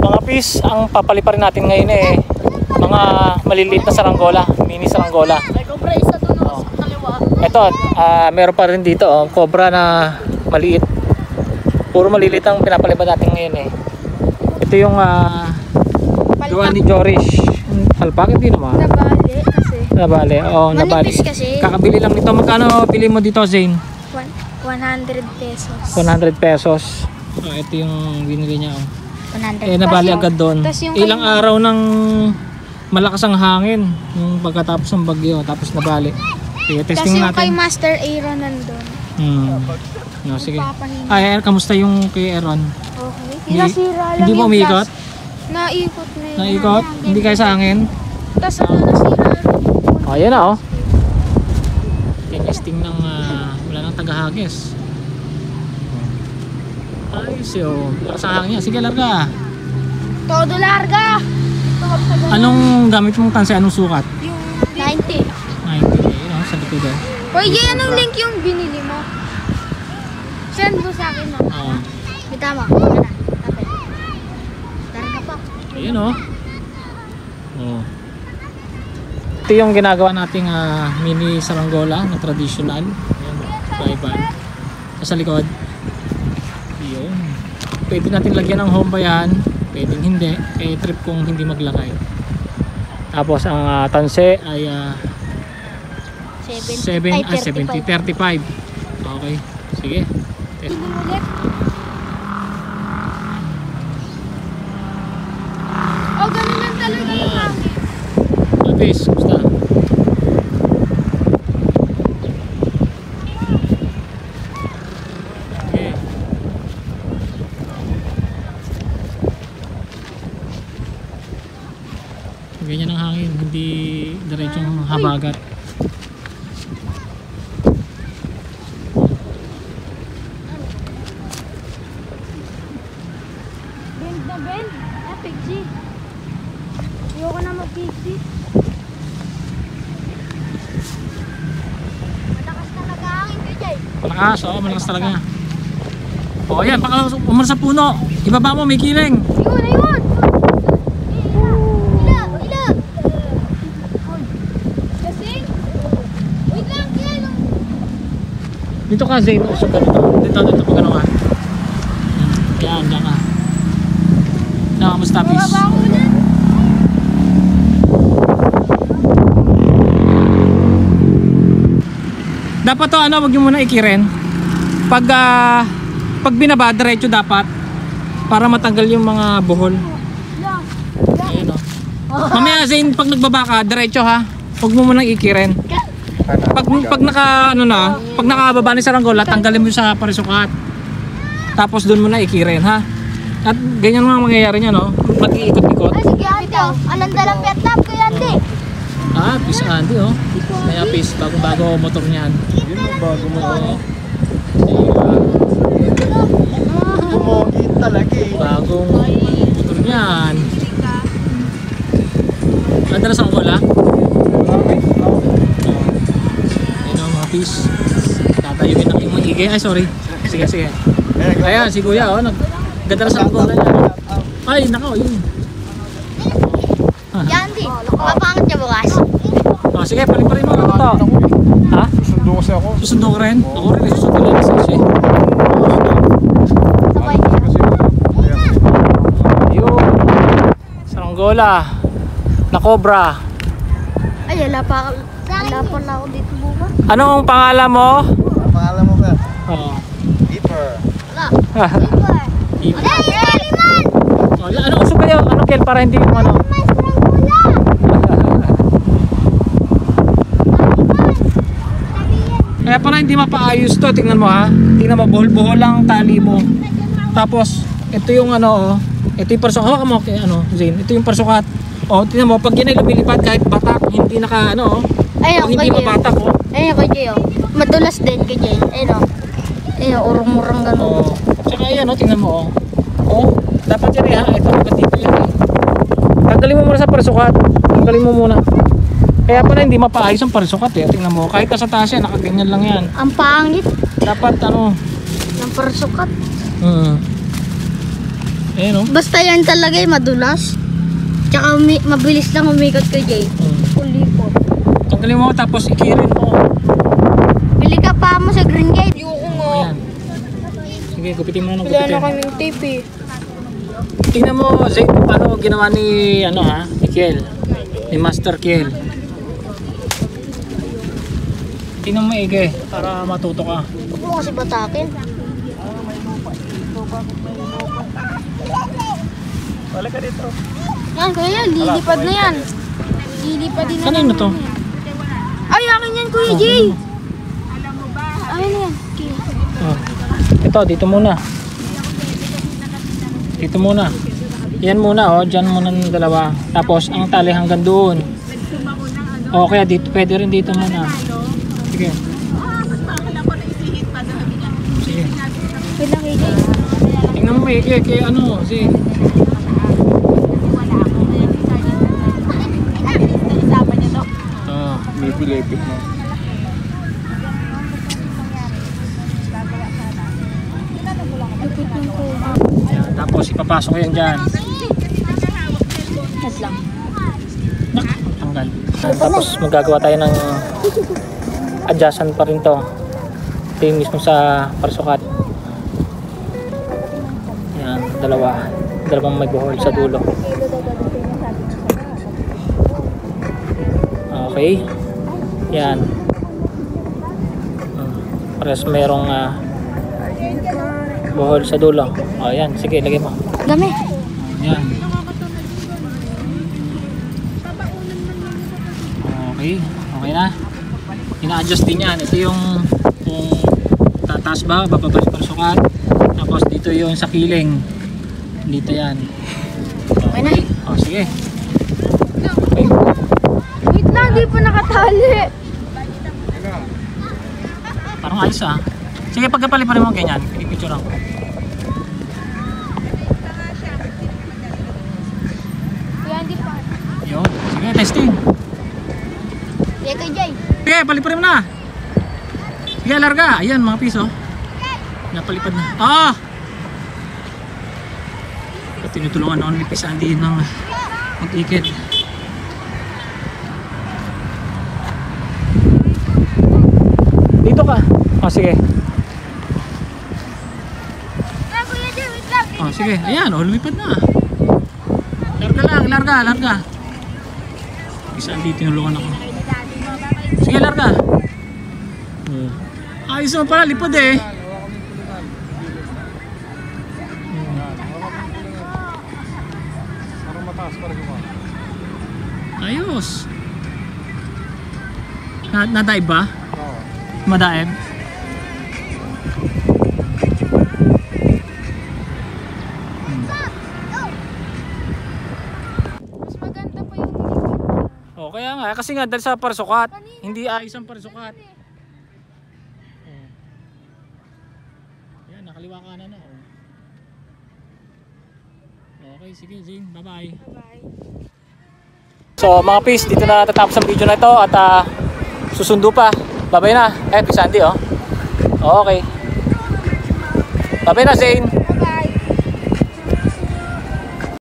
Mga pis, ang papaliparin natin ngayon eh mga maliliit na saranggola, mini saranggola. May cobra isa doon sa kaliwa. Ito, meron pa rin dito cobra na maliit. Puro maliliit ang pinapalipad natin ngayon eh. Ito yung gawa ni Jorish. Alpak, hindi naman. Nabali kasi. Nabali, nabali. Manipis kasi. Kakabili lang nito. Magkano bili mo dito, Zane? 100 pesos. 100 pesos. Ito yung binili niya. 100. Nabali agad doon. Ilang kayo, araw ng malakas ang hangin yung pagkatapos ng bagyo, tapos nabali. Sige, testing yung natin. kay Master Aaron nandun. No, sige. Kamusta yung kay Aaron? Okay. Nasira lang hindi mo yung umiikot? Naikot na yun. Naikot? Hindi kayo sa hangin? Tapos nasira. Ayan na testing ng wala nang tagahagis. Ayos yun. Para sa hangin. Sige, larga. Todo larga. Anong gamit mong tansi? Anong sukat? Yung 90. 90. Ayun sa likod eh. Oye, anong link yung binili mo? Send mo sa akin na. Oo. Bitama. Ano? Tabi. Larga pa. Ayun Ito yung ginagawa nating mini saranggola na traditional. Ayan, sa likod. Yun. Pwede natin lagyan ng home ba yan? Pwedeng hindi. Trip kung hindi maglakay. Tapos ang tanse ay 70, 35. Okay. Sige. Ulit. Oh, ganun lang talaga yung hangin. Lapis, gusta? Okay. Ganyan ang hangin, hindi diretsong habagat. Bend na bend. Piggy. Ayoko na mag-piggy. Malakas na nag-aangin ka, Jay. Malakas, malakas talaga. Ayan, baka umar sa puno. Ibaba mo, may kiling. Ayun! Ila! Kasing? Wait lang, kaya Dito ka, Zane. Usok ka dito. Dito, pag ano ka. Yan, dyan ka. Kamusta, Pis? Mababa ko na. Dapat to, wag nyo muna ikirin. Pag binaba, diretso dapat. Para matanggal yung mga buhol. Ayun Mamaya, Zane, pag nagbaba ka, diretso ha. Huwag mo muna ikirin. Pag nakababa ni saranggola, tanggalin mo sa parisukat. Tapos doon mo na ikirin ha. At ganyan mga mangyayari niya mag-iikot-ikot. Ay, sige, ate. Anong dalang Vietnam ko yan, ate? Pis Andy May Pis, bago motor niyan. Yun ang bago mo. Gumogit talaga eh. Bagong motor niyan. Nadala sa wala? Ayun mga Pis. Tatayuin ang yung magiging. Ay, sorry. Sige. Ayan, si Kuya nagdadala sa wala niya. Ay, nako, yun. Yan, di. Papangit niya bukas. Sige, paliparin mo ito. Ha? Susundo kasi ako. Susundo ko rin? Ako rin, susundo lang kasi siya. Sabay. Yun. Saranggola. Na cobra. Ay, wala pa ako dito bukas. Anong pangalan mo? Ang pangalan mo ba? Oo. Deeper. Ano uso kayo? Ano Kel? Para hindi mo Kaya para hindi mapaayos to, tingnan mo ha. Tingnan mo, buhol-buhol lang tali mo. Tapos, ito yung ito yung parsukat. Hawakan mo kay Zane. Ito yung parsukat. Tingnan mo, pag yan ay lumilipad kahit batak, hindi Ayun, hindi mabatak Ayun, kay Jay, madulas din kay Jay. Ayun, urong-urong gano'n. Tsaka yan, tingnan mo dapat yan ito, dito yan Tanggalin mo muna sa parsukat. Tanggalin mo muna. Kaya pala hindi mapaayos ang parsukat tingnan mo, kahit nasa taas yan, nakaganyan lang yan. Ang pangit Dapat ng parsukat. Ayun, oh. Basta yan talaga madulas. Tsaka mabilis lang umikot ko, Jay. Kulikot. Tanggalin mo tapos ikirin mo. Bili ka pa mo sa Green Gate. Yung Ayan. Sige, gupitin mo na ng wala na gupitin. kaming tape eh. Tingnan mo, Zay, paano ginawa ni, ni Kiel. Ni Master Kiel. Tingnan mo maigi para matuto ka. Huwag mo kasi batakin. Balik ka dito. Yan, kaya yan. Lilipad na yan. Lilipad din na. Kanino to? Ay, akin yan, Kuya Jay. Akin na yan. Okay. Oh. Ito, dito muna. Dito muna. Yan muna, oh. Diyan muna ng dalawa. Tapos, ang tali hanggang doon. O, kaya dito, pwede rin dito muna. Sige. Sige. Wait lang, Kuya Jay. Tingnan mo maigi, kaya ano, sige. Oh. Lepit mo. Yan, tapos ipapasok ko yan dyan. Nas lang. Nak, tanggal. Tapos magagawa tayo ng adjustment pa rin to. Ito yung mismo sa parsukat. Yan, dalawang may buhol sa dulo. Okay. Yan. Pares merong buhol sa dulo. O yan, sige, lagay mo. Dami. Yan. Okay, okay na. Ina-adjust din yan. Ito yung kung tataas ba, bababa sa parsukat. Tapos dito yung sa kiling. Dito yan. Okay na. O, sige. Okay. Wait lang, di pa nakatali. Parang ayos ah. Sige, pagkapaliparin mo ganyan. Pipicture ako. Kuya, hindi pa. Yun. Sige, testing. Kuya, Kuya Jay. Sige, paliparin mo na. Sige, larga. Ayan, mga piso. Napalipad na. Ah! Tinutulungan ako ni Pisandi ng mag-ikit. Dito ka. Oh, sige. Kuya Jay, wait lang. Oh, sige. Ayan, oh, lumipad na. Larga lang, larga. Pisandi, tinulungan ako. Sige, larga. Ayos mo pala, lipad eh. Parang mataas pa rin yung Ayos. Nadaib ba? Oo. Madaib? Mas maganda pa yung Oh, kaya nga. Kasi nga dahil sa parsukat. Hindi ayos ang parsukat. Yan, nakaliwa ka na na. Oh. Okay, sige Zane. Bye-bye. Bye. So mga peace, dito na tatapos ang video na ito at susundo pa. Bye-bye na. Pisandi oh. Okay. Bye-bye na Zane.